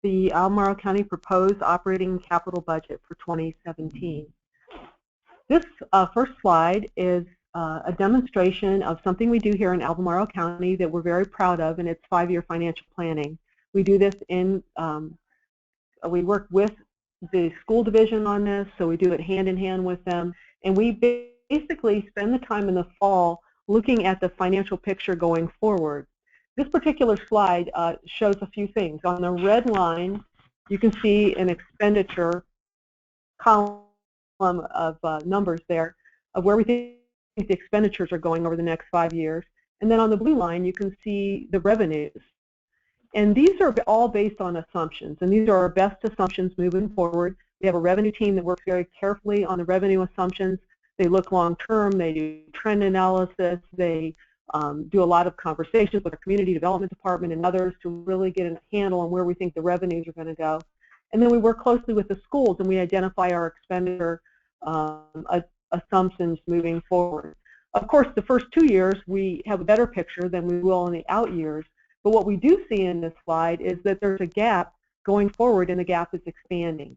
the Albemarle County proposed operating capital budget for 2017. This first slide is a demonstration of something we do here in Albemarle County that we're very proud of, and it's 5-year financial planning. We do this in, we work with the school division on this, so we do it hand in hand with them, and we basically spend the time in the fall looking at the financial picture going forward. This particular slide shows a few things. On the red line, you can see an expenditure column of numbers there of where we think the expenditures are going over the next 5 years. And then on the blue line, you can see the revenues. And these are all based on assumptions, and these are our best assumptions moving forward. We have a revenue team that works very carefully on the revenue assumptions. They look long-term, they do trend analysis, they do a lot of conversations with our community development department and others to really get a handle on where we think the revenues are going to go. And then we work closely with the schools and we identify our expenditure assumptions moving forward. Of course, the first 2 years we have a better picture than we will in the out years, but what we do see in this slide is that there's a gap going forward and the gap is expanding.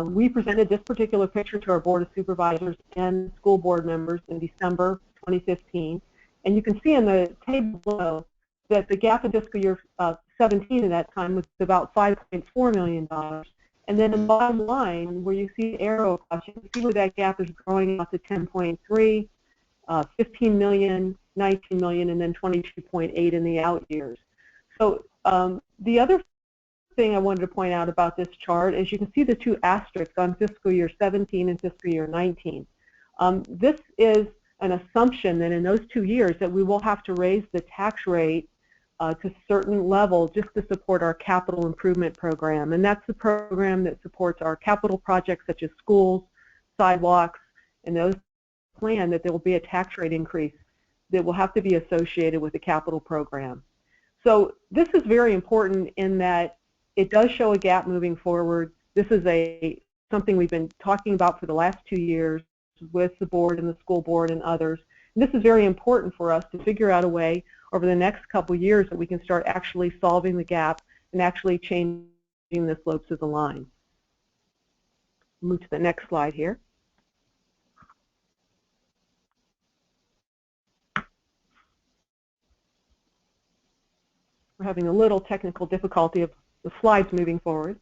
We presented this particular picture to our Board of Supervisors and school board members in December 2015. And you can see in the table below that the gap in fiscal year 17 at that time was about $5.4 million. And then in the bottom line, where you see the arrow across, you can see where that gap is growing out to 10.3, 15 million, 19 million, and then 22.8 in the out years. So the other thing I wanted to point out about this chart is you can see the two asterisks on fiscal year 17 and fiscal year 19. This is an assumption that in those 2 years that we will have to raise the tax rate to certain levels just to support our capital improvement program. And that's the program that supports our capital projects such as schools, sidewalks, and those plan that there will be a tax rate increase that will have to be associated with the capital program. So this is very important in that it does show a gap moving forward. This is something we've been talking about for the last 2 years with the board and the school board and others. And this is very important for us to figure out a way over the next couple years that we can start actually solving the gap and actually changing the slopes of the line. Move to the next slide here. We're having a little technical difficulty of the slides moving forward.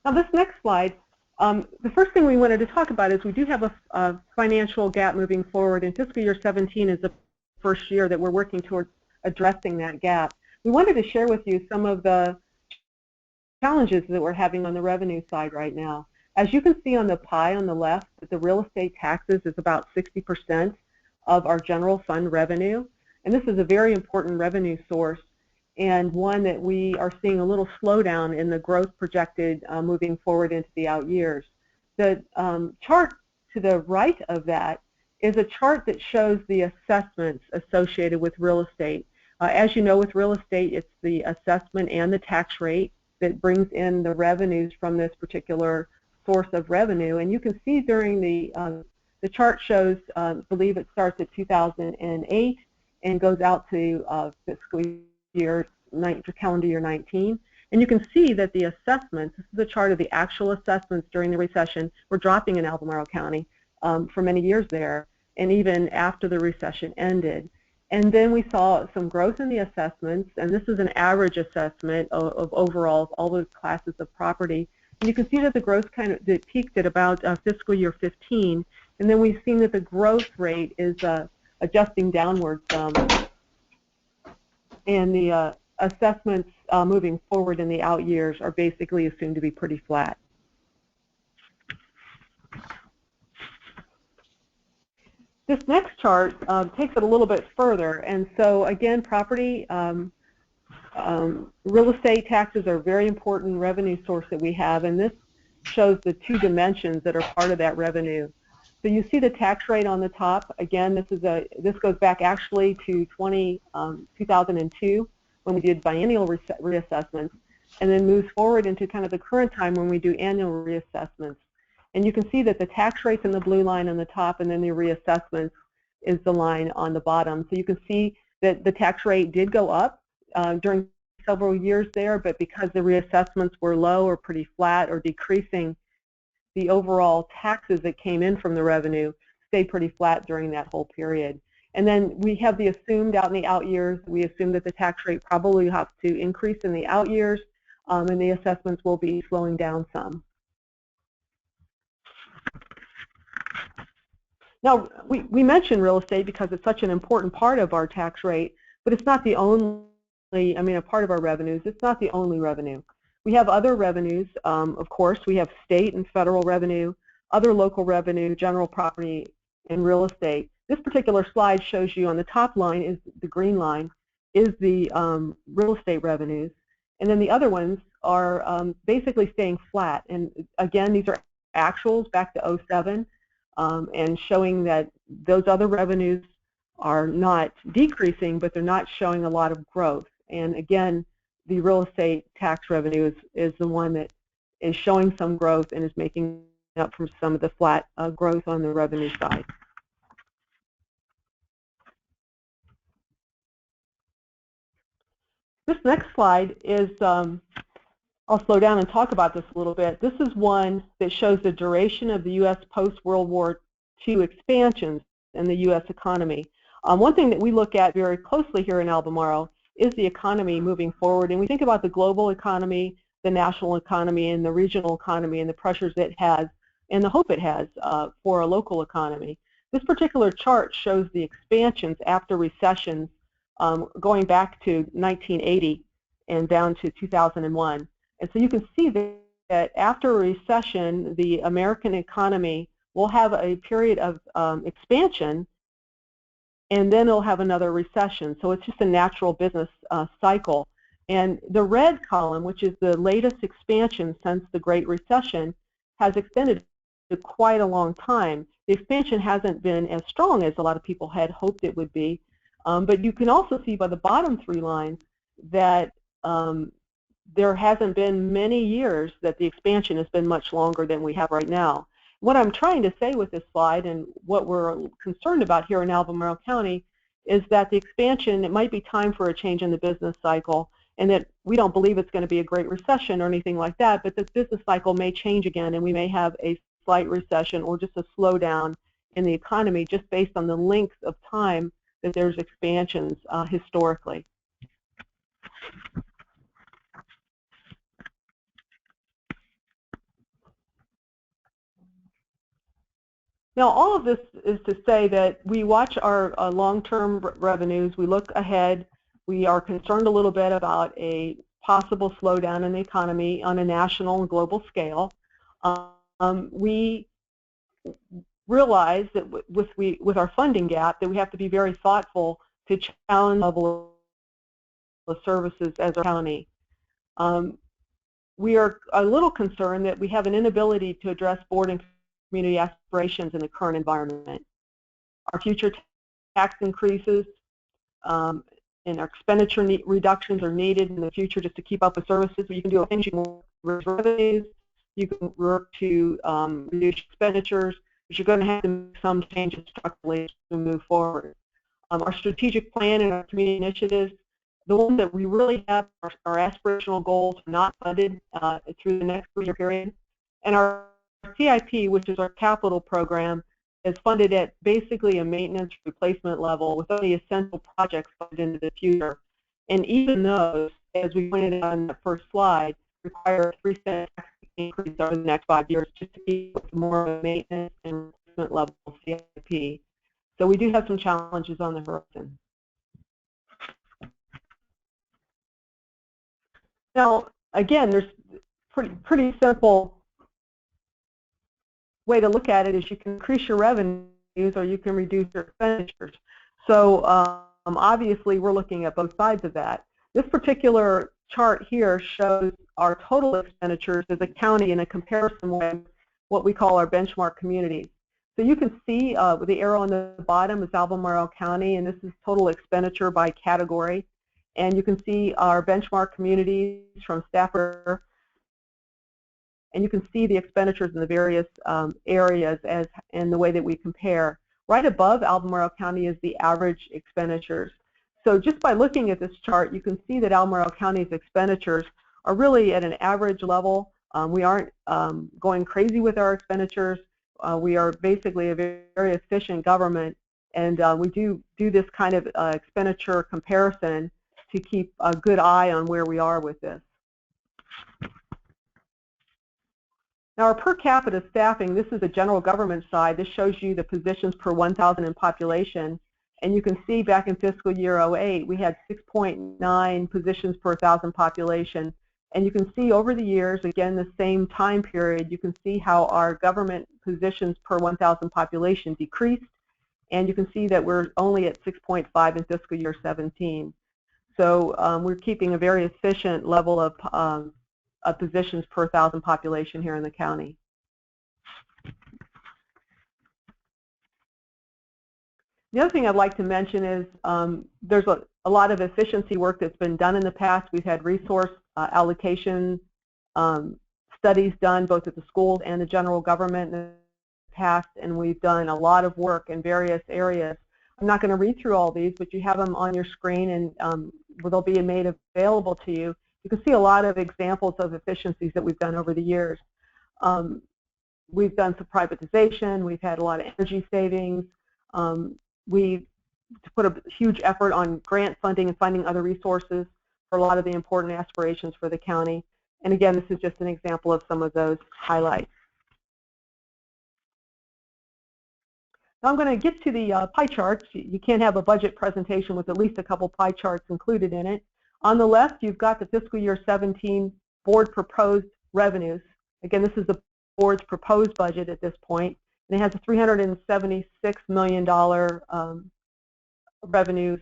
Now this next slide, the first thing we wanted to talk about is we do have a financial gap moving forward, and fiscal year 17 is the first year that we're working towards addressing that gap. We wanted to share with you some of the challenges that we're having on the revenue side right now. As you can see on the pie on the left, that the real estate taxes is about 60% of our general fund revenue, and this is a very important revenue source and one that we are seeing a little slowdown in the growth projected moving forward into the out years. The chart to the right of that is a chart that shows the assessments associated with real estate. As you know, with real estate, it's the assessment and the tax rate that brings in the revenues from this particular source of revenue. And you can see during the chart shows, I believe it starts at 2008 and goes out to fiscal year calendar year 19, and you can see that the assessments, this is a chart of the actual assessments during the recession, were dropping in Albemarle County for many years there, and even after the recession ended. And then we saw some growth in the assessments, and this is an average assessment of overall all those classes of property. And you can see that the growth that peaked at about fiscal year 15, and then we've seen that the growth rate is adjusting downwards. And the assessments moving forward in the out years are basically assumed to be pretty flat. This next chart takes it a little bit further, and so again, property, real estate taxes are a very important revenue source that we have, and this shows the two dimensions that are part of that revenue. So you see the tax rate on the top. Again, this goes back actually to 2002 when we did biennial reassessments. and then moves forward into kind of the current time when we do annual reassessments. And you can see that the tax rate's in the blue line on the top, and then the reassessments is the line on the bottom. So you can see that the tax rate did go up during several years there, but because the reassessments were low or pretty flat or decreasing, the overall taxes that came in from the revenue stayed pretty flat during that whole period. And then we have the assumed out in the out years. We assume that the tax rate probably has to increase in the out years, and the assessments will be slowing down some. Now, we mention real estate because it's such an important part of our tax rate, but it's not the only, a part of our revenues. It's not the only revenue. We have other revenues, of course. We have state and federal revenue, other local revenue, general property, and real estate. This particular slide shows you on the top line is the green line, is the real estate revenues, and then the other ones are basically staying flat. And again, these are actuals back to 2007. And showing that those other revenues are not decreasing, but they're not showing a lot of growth. And again, the real estate tax revenue is the one that is showing some growth and is making up from some of the flat growth on the revenue side. This next slide is, I'll slow down and talk about this a little bit. This is one that shows the duration of the U.S. post-World War II expansions in the U.S. economy. One thing that we look at very closely here in Albemarle is the economy moving forward. And we think about the global economy, the national economy, and the regional economy, and the pressures it has, and the hope it has for a local economy. This particular chart shows the expansions after recessions going back to 1980 and down to 2001. And so you can see that after a recession, the American economy will have a period of expansion, and then it'll have another recession. So it's just a natural business cycle. And the red column, which is the latest expansion since the Great Recession, has extended to quite a long time. The expansion hasn't been as strong as a lot of people had hoped it would be, but you can also see by the bottom three lines that there hasn't been many years that the expansion has been much longer than we have right now. What I'm trying to say with this slide, and what we're concerned about here in Albemarle County, is that the expansion, it might be time for a change in the business cycle, and that we don't believe it's going to be a great recession or anything like that, but the business cycle may change again, and we may have a slight recession or just a slowdown in the economy just based on the length of time that there's expansions historically. Now, all of this is to say that we watch our long-term revenues, we look ahead, we are concerned a little bit about a possible slowdown in the economy on a national and global scale. We realize that with our funding gap that we have to be very thoughtful to challenge the level of services as a county. We are a little concerned that we have an inability to address board and community aspirations in the current environment. Our future tax increases and our expenditure reductions are needed in the future just to keep up with services. You can do things, you can raise revenues, you can work to reduce expenditures, but you're going to have to make some changes structurally to move forward. Our strategic plan and our community initiatives, the ones that we really have are aspirational goals not funded through the next 3-year period. And our CIP, which is our capital program, is funded at basically a maintenance replacement level with only essential projects funded into the future. And even those, as we pointed out on the first slide, require a 3-cent tax increase over the next 5 years just to keep with more of a maintenance and replacement level CIP. So we do have some challenges on the horizon. Now, again, there's pretty simple way to look at it is you can increase your revenues or you can reduce your expenditures. So obviously we're looking at both sides of that. This particular chart here shows our total expenditures as a county in a comparison with what we call our benchmark communities. So you can see the arrow on the bottom is Albemarle County, and this is total expenditure by category. And you can see our benchmark communities from Stafford, and you can see the expenditures in the various areas and the way that we compare. Right above Albemarle County is the average expenditures. So just by looking at this chart, you can see that Albemarle County's expenditures are really at an average level. We aren't going crazy with our expenditures. We are basically a very efficient government, and we do this kind of expenditure comparison to keep a good eye on where we are with this. Now our per capita staffing, this is the general government side. This shows you the positions per 1,000 in population. And you can see back in fiscal year 08, we had 6.9 positions per 1,000 population. And you can see over the years, again, the same time period, you can see how our government positions per 1,000 population decreased. And you can see that we're only at 6.5 in fiscal year 17. So we're keeping a very efficient level of positions per 1,000 population here in the county. The other thing I'd like to mention is there's a lot of efficiency work that's been done in the past. We've had resource allocation studies done both at the schools and the general government in the past, and we've done a lot of work in various areas. I'm not going to read through all these, but you have them on your screen, and they'll be made available to you. You can see a lot of examples of efficiencies that we've done over the years. We've done some privatization. We've had a lot of energy savings. We put a huge effort on grant funding and finding other resources for a lot of the important aspirations for the county. And again, this is just an example of some of those highlights. Now I'm going to get to the pie charts. You can't have a budget presentation with at least a couple pie charts included in it. On the left, you've got the fiscal year 17 board proposed revenues. Again, this is the board's proposed budget at this point, and it has a $376 million revenues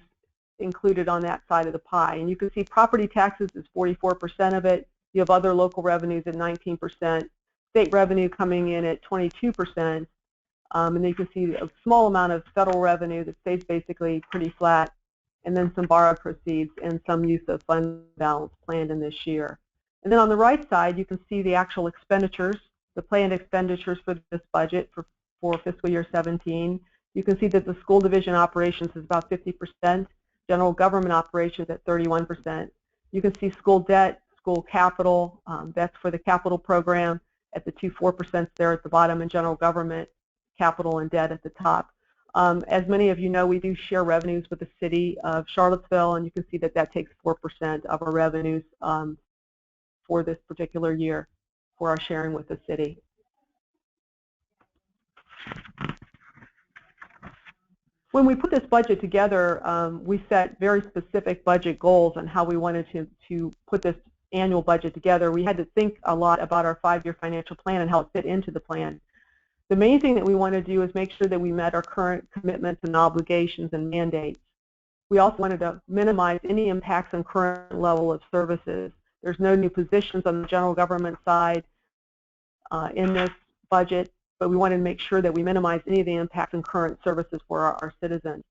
included on that side of the pie. And you can see property taxes is 44% of it. You have other local revenues at 19%, state revenue coming in at 22%, and then you can see a small amount of federal revenue that stays basically pretty flat, and then some borrowed proceeds and some use of fund balance planned in this year. And then on the right side, you can see the actual expenditures, the planned expenditures for this budget for fiscal year 17. You can see that the school division operations is about 50%, general government operations at 31%. You can see school debt, school capital, that's for the capital program at the 4% there at the bottom, and general government capital and debt at the top. As many of you know, we do share revenues with the city of Charlottesville, and you can see that that takes 4% of our revenues for this particular year for our sharing with the city. When we put this budget together, we set very specific budget goals on how we wanted to put this annual budget together. We had to think a lot about our 5-year financial plan and how it fit into the plan. The main thing that we want to do is make sure that we met our current commitments and obligations and mandates. We also wanted to minimize any impacts on current level of services. There's no new positions on the general government side in this budget, but we wanted to make sure that we minimize any of the impacts on current services for our citizens.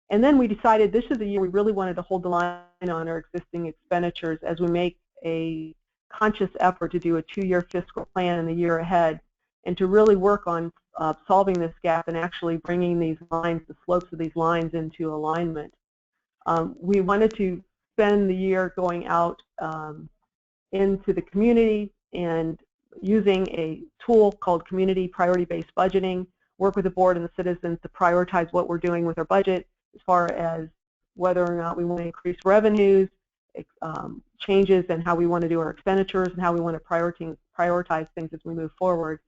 And then we decided this is the year we really wanted to hold the line on our existing expenditures as we make a conscious effort to do a 2-year fiscal plan in the year ahead, and to really work on solving this gap and actually bringing these lines, the slopes of these lines, into alignment. We wanted to spend the year going out into the community and using a tool called community priority-based budgeting, work with the board and the citizens to prioritize what we're doing with our budget as far as whether or not we want to increase revenues, changes in how we want to do our expenditures, and how we want to prioritize things as we move forward.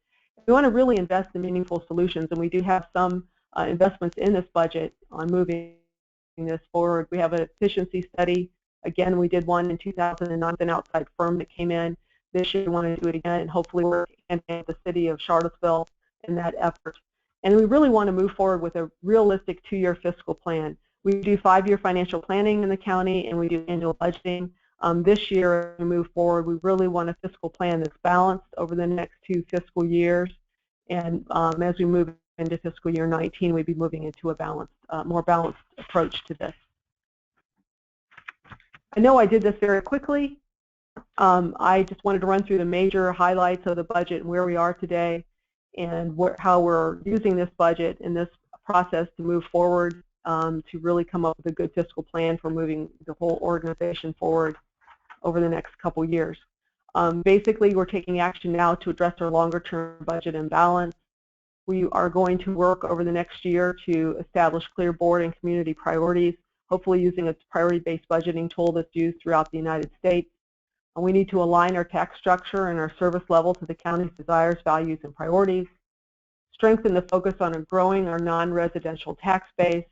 We want to really invest in meaningful solutions, and we do have some investments in this budget on moving this forward. We have an efficiency study. Again, we did one in 2009 with an outside firm that came in. This year we want to do it again, and hopefully work with the city of Charlottesville in that effort. And we really want to move forward with a realistic 2-year fiscal plan. We do 5-year financial planning in the county, and we do annual budgeting. This year, as we move forward, we really want a fiscal plan that's balanced over the next 2 fiscal years. And as we move into fiscal year 19, we'd be moving into a balanced, more balanced approach to this. I know I did this very quickly. I just wanted to run through the major highlights of the budget and where we are today, and how we're using this budget and this process to move forward to really come up with a good fiscal plan for moving the whole organization forward over the next couple years. Basically, we're taking action now to address our longer-term budget imbalance. We are going to work over the next year to establish clear board and community priorities, hopefully using a priority-based budgeting tool that's used throughout the United States. And we need to align our tax structure and our service level to the county's desires, values, and priorities, strengthen the focus on growing our non-residential tax base,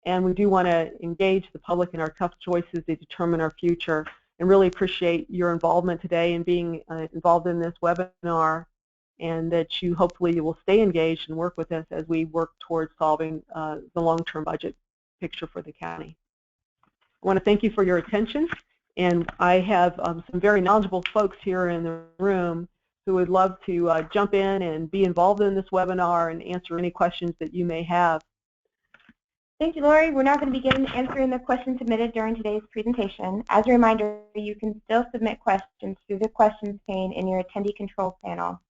and we do want to engage the public in our tough choices to determine our future. And really appreciate your involvement today and being involved in this webinar, and that you hopefully will stay engaged and work with us as we work towards solving the long-term budget picture for the county. I want to thank you for your attention, and I have some very knowledgeable folks here in the room who would love to jump in and be involved in this webinar and answer any questions that you may have. Thank you, Lori. We're now going to begin answering the questions submitted during today's presentation. As a reminder, you can still submit questions through the questions pane in your attendee control panel.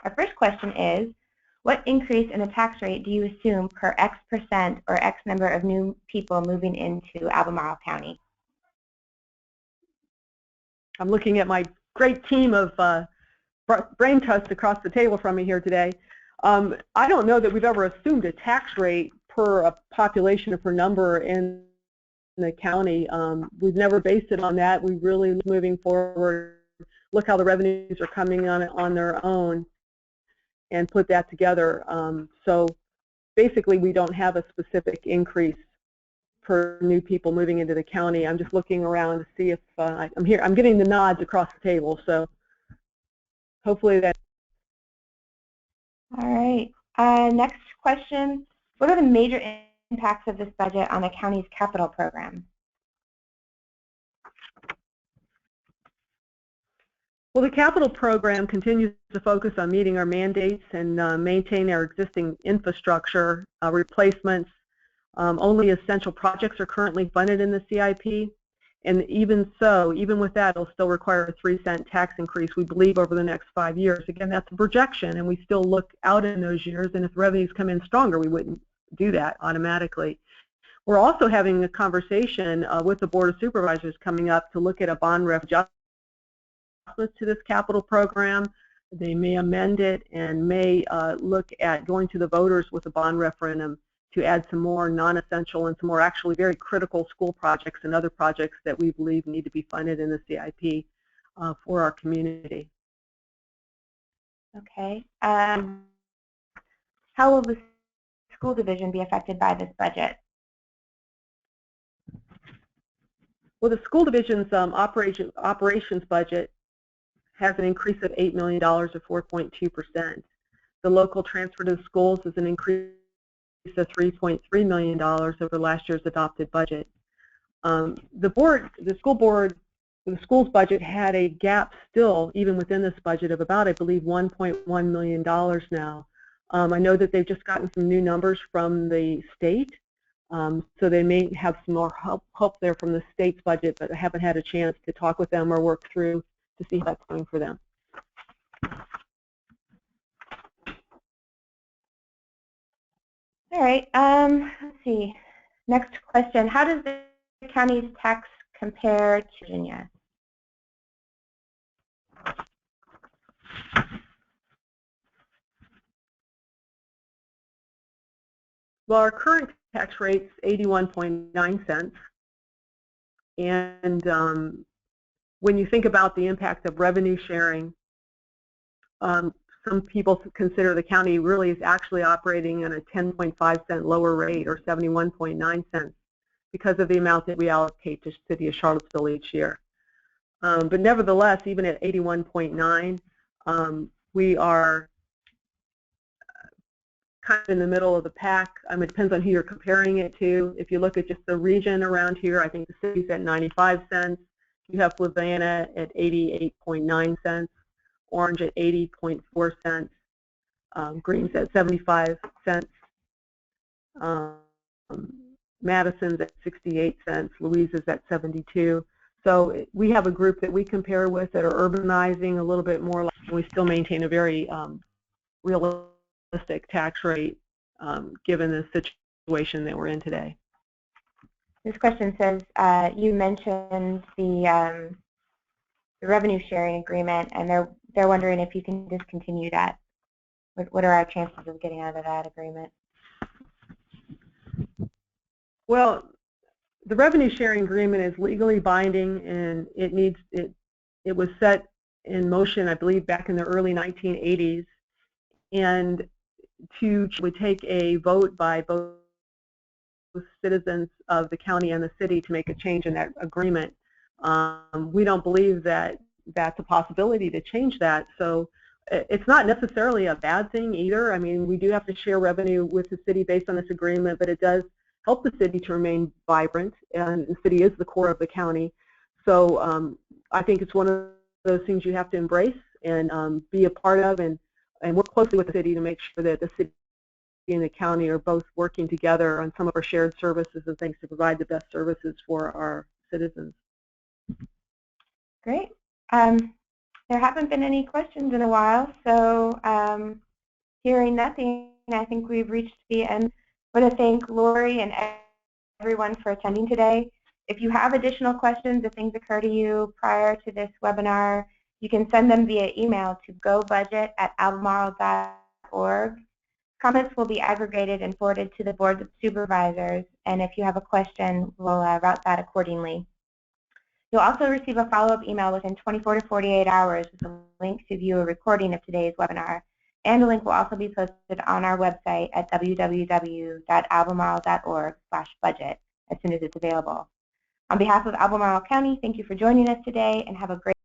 Our first question is, what increase in the tax rate do you assume per X% or X number of new people moving into Albemarle County? I'm looking at my great team of brain trusts across the table from me here today. I don't know that we've ever assumed a tax rate per a population or per number in the county. We've never based it on that. We really, moving forward, look how the revenues are coming on their own and put that together. So basically, we don't have a specific increase per new people moving into the county. I'm just looking around to see if I'm here. I'm getting the nods across the table, so hopefully that. All right. Next question. What are the major impacts of this budget on the county's capital program? Well, the capital program continues to focus on meeting our mandates and maintain our existing infrastructure replacements. Only essential projects are currently funded in the CIP, and even so, even with that, it'll still require a 3-cent tax increase, we believe, over the next 5 years. Again, that's a projection, and we still look out in those years, and if revenues come in stronger, we wouldn't do that automatically. We're also having a conversation with the Board of Supervisors coming up to look at a bond ref adjustment to this capital program. They may amend it and may look at going to the voters with a bond referendum to add some more non-essential and some more actually very critical school projects and other projects that we believe need to be funded in the CIP for our community. Okay. How will the school division be affected by this budget? Well, the school division's operations budget has an increase of $8 million or 4.2%. The local transfer to the schools is an increase of $3.3 million over last year's adopted budget. The school's budget had a gap still, even within this budget, of about, I believe, $1.1 million now. I know that they've just gotten some new numbers from the state, so they may have some more help there from the state's budget, but I haven't had a chance to talk with them or work through to see how that's going for them. All right, let's see. Next question. How does the county's tax compare to Virginia? Well, our current tax rate is 81.9 cents. And when you think about the impact of revenue sharing, some people consider the county really is actually operating on a 10.5 cent lower rate, or 71.9 cents, because of the amount that we allocate to the city of Charlottesville each year. But nevertheless, even at 81.9, we are kind of in the middle of the pack. It depends on who you're comparing it to. If you look at just the region around here, I think the city's at 95 cents. You have Flavanna at 88.9 cents, Orange at 80.4 cents, Green's at 75 cents. Madison's at 68 cents, Louisa's at 72. So we have a group that we compare with that are urbanizing a little bit more. We still maintain a very realistic tax rate given the situation that we're in today. This question says, you mentioned the revenue sharing agreement, and they're wondering if you can discontinue that. What are our chances of getting out of that agreement? Well, the revenue sharing agreement is legally binding, and it was set in motion, I believe, back in the early 1980s, and would take a vote by both citizens of the county and the city to make a change in that agreement. We don't believe that that's a possibility to change that, so it's not necessarily a bad thing either. I mean, we do have to share revenue with the city based on this agreement, but it does help the city to remain vibrant, and the city is the core of the county. So I think it's one of those things you have to embrace and be a part of, and work closely with the city to make sure that the city and the county are both working together on some of our shared services and things to provide the best services for our citizens. Great. There haven't been any questions in a while, so hearing nothing, I think we've reached the end. I want to thank Lori and everyone for attending today. If you have additional questions, if things occur to you prior to this webinar, you can send them via email to gobudget@albemarle.org. Comments will be aggregated and forwarded to the Board of Supervisors, and if you have a question, we'll route that accordingly. You'll also receive a follow-up email within 24 to 48 hours with a link to view a recording of today's webinar, and the link will also be posted on our website at www.albemarle.org/budget as soon as it's available. On behalf of Albemarle County, thank you for joining us today, and have a great